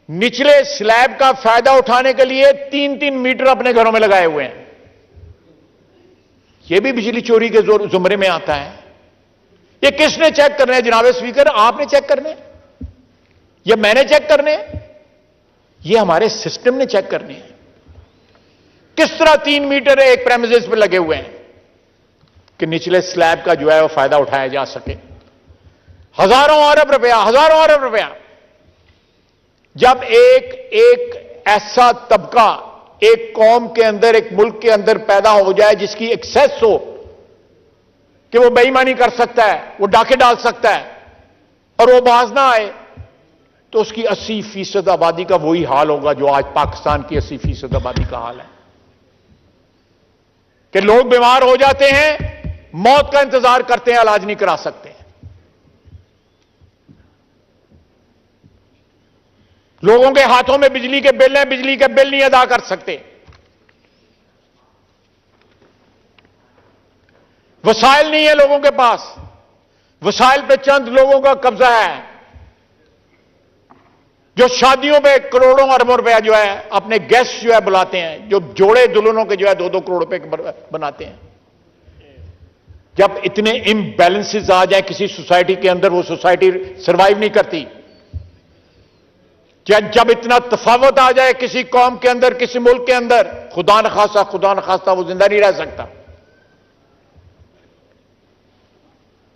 निचले स्लैब का फायदा उठाने के लिए 3-3 मीटर अपने घरों में लगाए हुए हैं। यह भी बिजली चोरी के जुमरे में आता है। ये किसने चेक करने हैं जनाब स्पीकर? आपने चेक करने हैं या मैंने चेक करने हैं? ये हमारे सिस्टम ने चेक करने हैं। किस तरह 3 मीटर एक प्रेमिसेस पर लगे हुए हैं कि निचले स्लैब का जो है वो फायदा उठाया जा सके। हजारों अरब रुपया जब एक ऐसा तबका एक कौम के अंदर, एक मुल्क के अंदर पैदा हो जाए जिसकी एक्सेस हो कि वो बेईमानी कर सकता है, वो डाके डाल सकता है और वो बाज ना आए, तो उसकी 80% आबादी का वही हाल होगा जो आज पाकिस्तान की 80% आबादी का हाल है कि लोग बीमार हो जाते हैं, मौत का इंतजार करते हैं, इलाज नहीं करा सकते हैं। लोगों के हाथों में बिजली के बिल हैं, बिजली के बिल नहीं अदा कर सकते। वसाइल नहीं है लोगों के पास, वसाइल पे चंद लोगों का कब्जा है जो शादियों पे करोड़ों अरबों रुपया जो है अपने गेस्ट जो है बुलाते हैं, जो जोड़े दुल्हनों के जो है 2-2 करोड़ रुपए बनाते हैं। जब इतने इम्बैलेंसेस आ जाए किसी सोसाइटी के अंदर, वो सोसाइटी सर्वाइव नहीं करती। जब इतना तफावत आ जाए किसी कौम के अंदर, किसी मुल्क के अंदर, खुदा न खास्ता वो जिंदा नहीं रह सकता।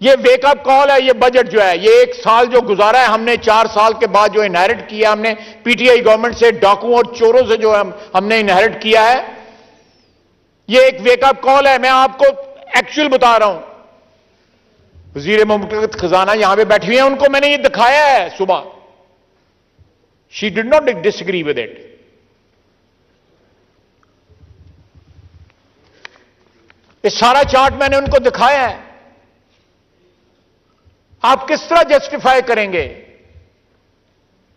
ये वेकअप कॉल है। ये बजट जो है, ये 1 साल जो गुजारा है हमने, 4 साल के बाद जो इनहेरिट किया हमने पीटीआई गवर्नमेंट से, डाकुओं और चोरों से जो हमने इनहेरिट किया है, ये एक वेकअप कॉल है। मैं आपको एक्चुअल बता रहा हूं। वजीर मुमलिकत खजाना यहां पे बैठी हुई है, उनको मैंने ये दिखाया है सुबह। She did not disagree with it. ये सारा चार्ट मैंने उनको दिखाया है। आप किस तरह जस्टिफाई करेंगे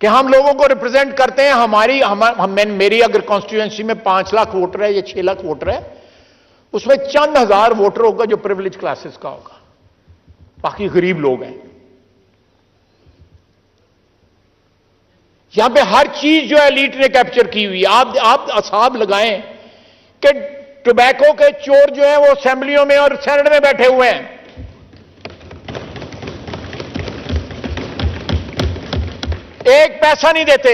कि हम लोगों को रिप्रेजेंट करते हैं? मेरी अगर कॉन्स्टिट्यूएंसी में 5 लाख वोटर है या 6 लाख वोटर है, उसमें चंद हजार वोटर होगा जो प्रिविलेज क्लासेस का होगा, बाकी गरीब लोग हैं। यहां पे हर चीज जो है एलीट ने कैप्चर की हुई है। आप असाब लगाएं कि टोबैको के चोर जो हैं वो असेंबलियों में और सेनेट में बैठे हुए हैं। एक पैसा नहीं देते,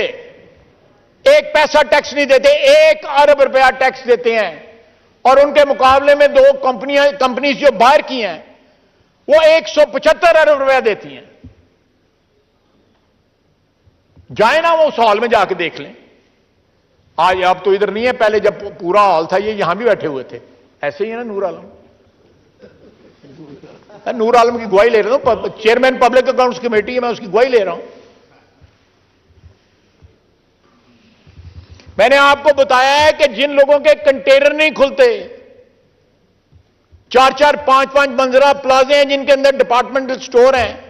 एक पैसा टैक्स नहीं देते, 1 अरब रुपया टैक्स देते हैं। और उनके मुकाबले में 2 कंपनीज जो बाहर की हैं वो 175 अरब रुपया देती हैं। जाए ना वो उस हॉल में जाके देख लें। आज अब तो इधर नहीं है, पहले जब पूरा हॉल था ये यहां भी बैठे हुए थे। ऐसे ही है ना नूर आलम। नूर आलम की गवाही ले रहा हूं, चेयरमैन पब्लिक अकाउंट्स कमेटी है, मैं उसकी गवाही ले रहा हूं। मैंने आपको बताया है कि जिन लोगों के कंटेनर नहीं खुलते, 4-4, 5-5 मंजिला प्लाजे हैं जिनके अंदर डिपार्टमेंटल स्टोर हैं,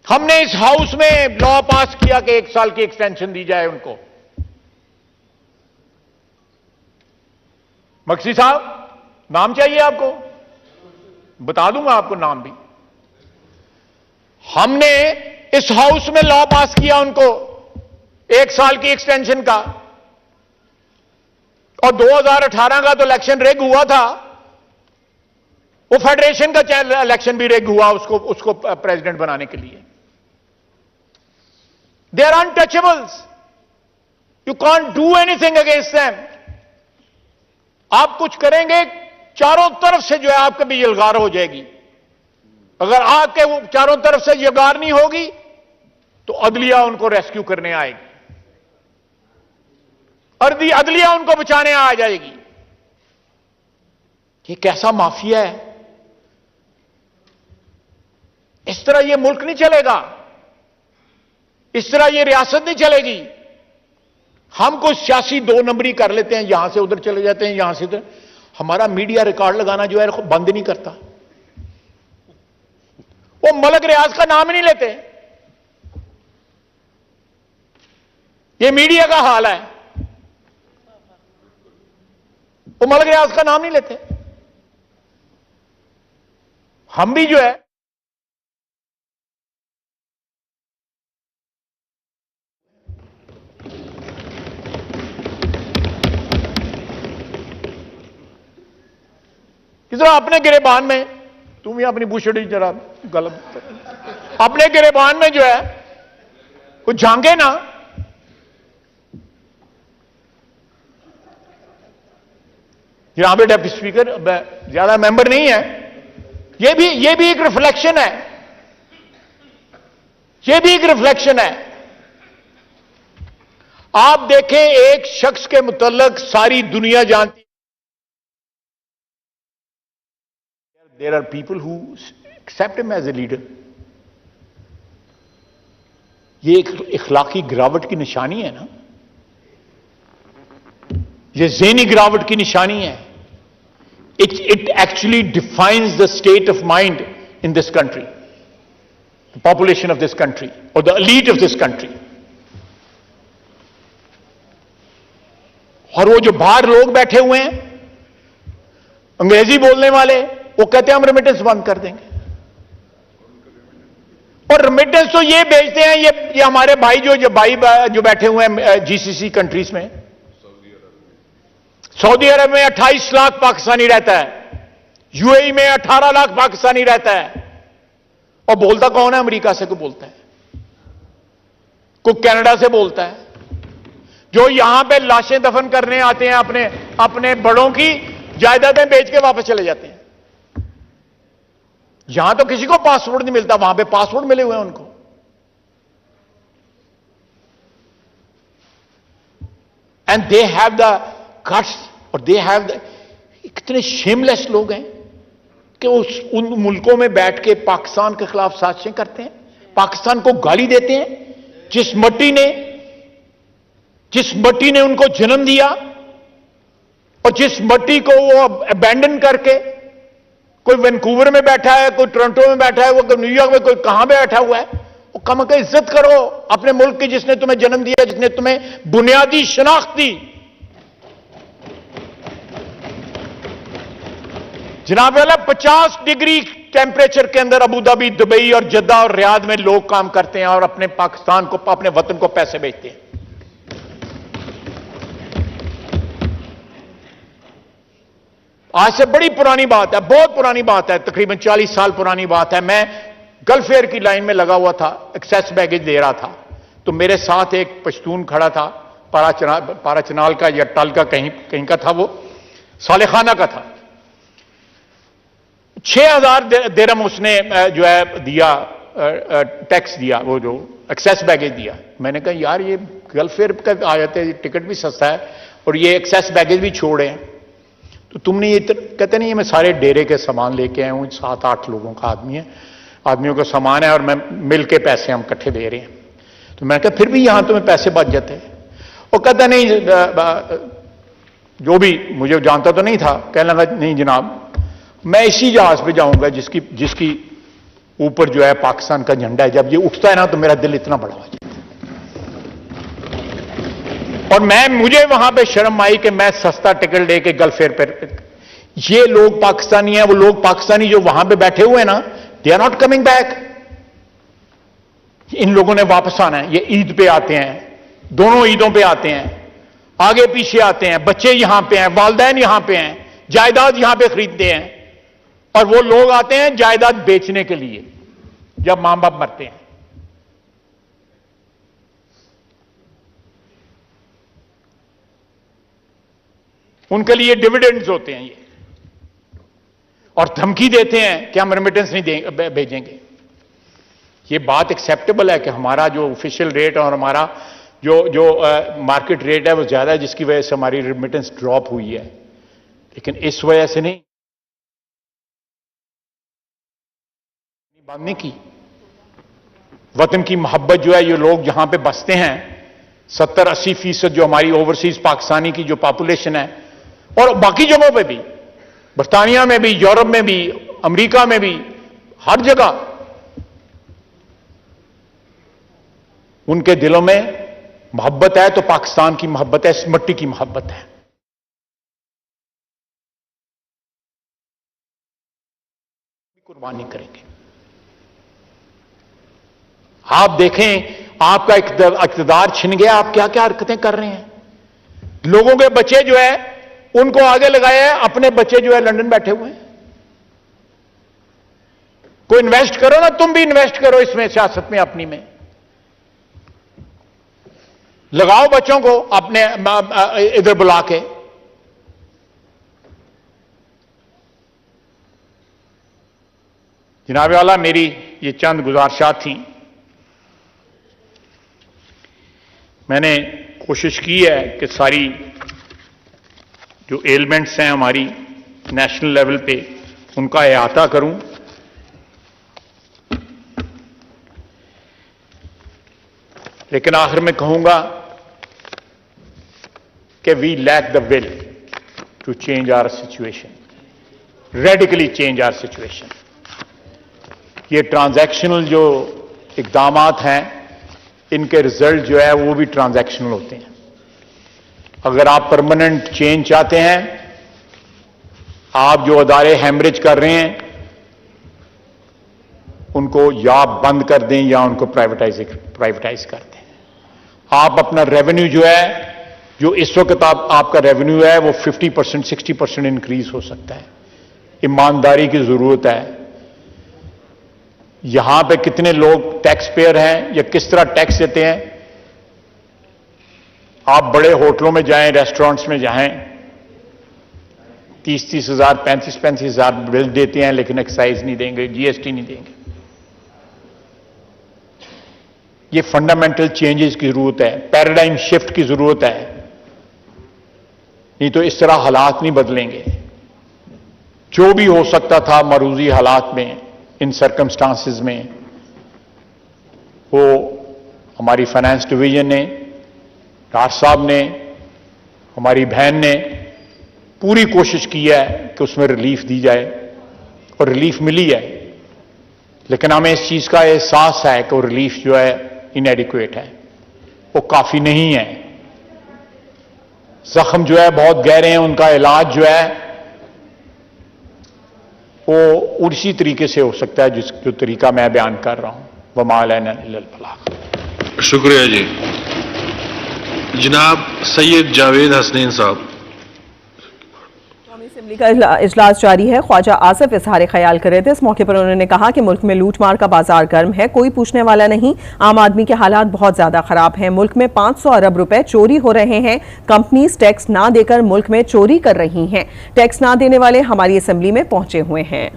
हमने इस हाउस में लॉ पास किया कि 1 साल की एक्सटेंशन दी जाए उनको। मक्सी साहब, नाम चाहिए आपको? बता दूंगा आपको नाम भी। हमने इस हाउस में लॉ पास किया उनको 1 साल की एक्सटेंशन का। और 2018 का तो इलेक्शन रेग हुआ था, वो फेडरेशन का इलेक्शन भी रेग हुआ उसको प्रेसिडेंट बनाने के लिए। They are untouchables, you can't do anything against them. आप कुछ करेंगे, चारों तरफ से जो है आपके भी यलगार हो जाएगी। अगर आपके चारों तरफ से यलगार नहीं होगी तो अदलिया उनको रेस्क्यू करने आएगी, अदलिया उनको बचाने आ जाएगी। ये कैसा माफिया है? इस तरह ये मुल्क नहीं चलेगा, इस तरह ये रियासत नहीं चलेगी। हम कुछ सियासी 2 नंबरी कर लेते हैं, यहां से उधर चले जाते हैं, यहां से उधर। हमारा मीडिया रिकॉर्ड लगाना जो है बंद नहीं करता। वो मलक रियाज का नाम ही नहीं लेते। ये मीडिया का हाल है, वो मलक रियाज का नाम नहीं लेते। हम भी जो है इस तरह अपने गिरेबान में तुम ही अपनी बुशड़ी जरा गलत अपने गिरेबान में जो है कुछ झांके ना। जनाब डेप्टी स्पीकर, ज्यादा मेंबर नहीं है, ये भी एक रिफ्लेक्शन है, ये भी एक रिफ्लेक्शन है। आप देखें, एक शख्स के मुतल्लक सारी दुनिया जानती है। There are people who accept him as a leader. ये एक इखलाकी गिरावट की निशानी है ना, ये ज़हनी गिरावट की निशानी है। It actually defines the state of mind in this country, the population of this country, or the elite of this country. और वो जो बाहर लोग बैठे हुए हैं अंग्रेजी बोलने वाले, वो कहते हैं हम रेमिटेंस बंद कर देंगे। और रेमिटेंस तो ये भेजते हैं, ये हमारे भाई जो बैठे हुए हैं जीसीसी कंट्रीज में। सऊदी अरब में 28 लाख पाकिस्तानी रहता है, यूएई में 18 लाख पाकिस्तानी रहता है। और बोलता कौन है? अमेरिका से कोई बोलता है, कोई कनाडा से बोलता है। जो यहां पे लाशें दफन करने आते हैं, अपने बड़ों की जायदादें बेच के वापस चले जाते हैं। यहां तो किसी को पासपोर्ट नहीं मिलता, वहां पे पासपोर्ट मिले हुए हैं उनको। And they have the guts, और दे हैव कितने शेमलेस लोग हैं कि उन मुल्कों में बैठ के पाकिस्तान के खिलाफ साजिशें करते हैं, पाकिस्तान को गाली देते हैं। जिस मट्टी ने उनको जन्म दिया और जिस मट्टी को वो अबैंडन करके, कोई वैंकूवर में बैठा है, कोई टोरंटो में बैठा है, वो न्यूयॉर्क में, कोई कहां बैठा हुआ है, वो कम का इज्जत करो अपने मुल्क की, जिसने तुम्हें जन्म दिया, जिसने तुम्हें बुनियादी शनाख्त दी। जनाब वाला 50 डिग्री टेम्परेचर के अंदर अबू धाबी, दुबई और जद्दा और रियाद में लोग काम करते हैं और अपने पाकिस्तान को, अपने वतन को पैसे भेजते हैं। आज से बड़ी पुरानी बात है, बहुत पुरानी बात है, तकरीबन 40 साल पुरानी बात है। मैं गल्फ एयर की लाइन में लगा हुआ था, एक्सेस बैगेज दे रहा था, तो मेरे साथ एक पश्तून खड़ा था, पाराचनाल का या टल का कहीं का था, वो सालेखाना का था। 6000 दिरहम उसने जो है दिया, टैक्स दिया, वो जो एक्सेस बैगेज दिया। मैंने कहा यार ये गल्फ एयर का आ जाते हैं, टिकट भी सस्ता है और ये एक्सेस बैगेज भी छोड़े हैं, तो तुमने ये कहते नहीं, मैं सारे डेरे के सामान लेके आया हूं, 7-8 लोगों का आदमियों का सामान है और मैं मिल के पैसे हम इकट्ठे दे रहे हैं। तो मैंने कहा फिर भी यहां तुम्हें पैसे बच जाते हैं। वो कहता नहीं, जो भी, मुझे जानता तो नहीं था, कहने लगा नहीं जनाब, मैं इसी जहाज पे जाऊंगा जिसकी ऊपर जो है पाकिस्तान का झंडा है। जब ये उठता है ना तो मेरा दिल इतना बड़ा हो जाता है। और मुझे वहां पे शर्म आई कि मैं सस्ता टिकट लेके गल्फ एयर पर, ये लोग पाकिस्तानी हैं, वो लोग पाकिस्तानी जो वहां पे बैठे हुए हैं ना, they are not coming back. इन लोगों ने वापस आना है। ये ईद पे आते हैं, दोनों ईदों पे आते हैं, आगे पीछे आते हैं, बच्चे यहां पे हैं, वालिदैन यहां पे हैं, जायदाद यहां पे खरीदते हैं। और वो लोग आते हैं जायदाद बेचने के लिए जब मां बाप मरते हैं। उनके लिए डिविडेंड्स होते हैं ये, और धमकी देते हैं कि हम रेमिटेंस नहीं भेजेंगे। ये बात एक्सेप्टेबल है कि हमारा जो ऑफिशियल रेट और हमारा जो मार्केट रेट है वो ज्यादा है, जिसकी वजह से हमारी रेमिटेंस ड्रॉप हुई है, लेकिन इस वजह से नहीं, बात नहीं की। वतन की मोहब्बत जो है, ये लोग जहां पे बसते हैं, 70-80% जो हमारी ओवरसीज पाकिस्तानी की जो पॉपुलेशन है, और बाकी जगहों पे भी, बरतानिया में भी, यूरोप में भी, अमेरिका में भी, हर जगह उनके दिलों में मोहब्बत है, तो पाकिस्तान की मोहब्बत है, इस मिट्टी की मोहब्बत है। कुर्बानी करेंगे। आप देखें, आपका इक़्तिदार छिन गया, आप क्या क्या हरकतें कर रहे हैं। लोगों के बच्चे जो है उनको आगे लगाया है, अपने बच्चे जो है लंदन बैठे हुए हैं। कोई इन्वेस्ट करो ना, तुम भी इन्वेस्ट करो इसमें, सियासत में अपनी में लगाओ बच्चों को अपने इधर बुला के। जनाब वाला, मेरी ये चंद गुजारिशात थी। मैंने कोशिश की है कि सारी जो एलिमेंट्स हैं हमारी नेशनल लेवल पे उनका अहाता करूं। लेकिन आखिर में कहूंगा कि we lack the will to change our situation, radically change our situation. ये ट्रांजैक्शनल जो इकदामात हैं, इनके रिजल्ट जो है वो भी ट्रांजैक्शनल होते हैं। अगर आप परमानेंट चेंज चाहते हैं, आप जो अदारे हैमरेज कर रहे हैं उनको या बंद कर दें या उनको प्राइवेटाइज कर दें। आप अपना रेवेन्यू जो है, जो इस वक्त आपका रेवेन्यू है, वो 50% 60% इंक्रीज हो सकता है। ईमानदारी की जरूरत है। यहां पे कितने लोग टैक्स पेयर हैं या किस तरह टैक्स देते हैं? आप बड़े होटलों में जाएं, रेस्टोरेंट्स में जाएं, 30-30 हजार 35-35 हजार बिल देते हैं, लेकिन एक्साइज नहीं देंगे, जीएसटी नहीं देंगे। ये फंडामेंटल चेंजेस की जरूरत है, पैराडाइम शिफ्ट की जरूरत है। नहीं तो इस तरह हालात नहीं बदलेंगे। जो भी हो सकता था मरूजी हालात में, इन सर्कमस्टांसेस में, वो हमारी फाइनेंस डिवीजन ने, डॉक्टर साहब ने, हमारी बहन ने पूरी कोशिश की है कि उसमें रिलीफ दी जाए और रिलीफ मिली है। लेकिन हमें इस चीज का एहसास है कि वो रिलीफ जो है इनएडिक्वेट है, वो काफी नहीं है। जख्म जो है बहुत गहरे हैं, उनका इलाज जो है वो उसी तरीके से हो सकता है जो तरीका मैं बयान कर रहा हूं। वमा अलैना इल्लल बलाग। शुक्रिया जी। जनाब सैयद जावेद हसनैन साहब। असेंबली का इजलास जारी है। ख्वाजा आसिफ इजहार ख्याल कर रहे थे। इस मौके पर उन्होंने कहा कि मुल्क में लूटमार का बाजार गर्म है, कोई पूछने वाला नहीं। आम आदमी के हालात बहुत ज्यादा खराब हैं। मुल्क में 500 अरब रुपए चोरी हो रहे हैं। कंपनीज टैक्स ना देकर मुल्क में चोरी कर रही हैं। टैक्स ना देने वाले हमारी असेंबली में पहुंचे हुए हैं।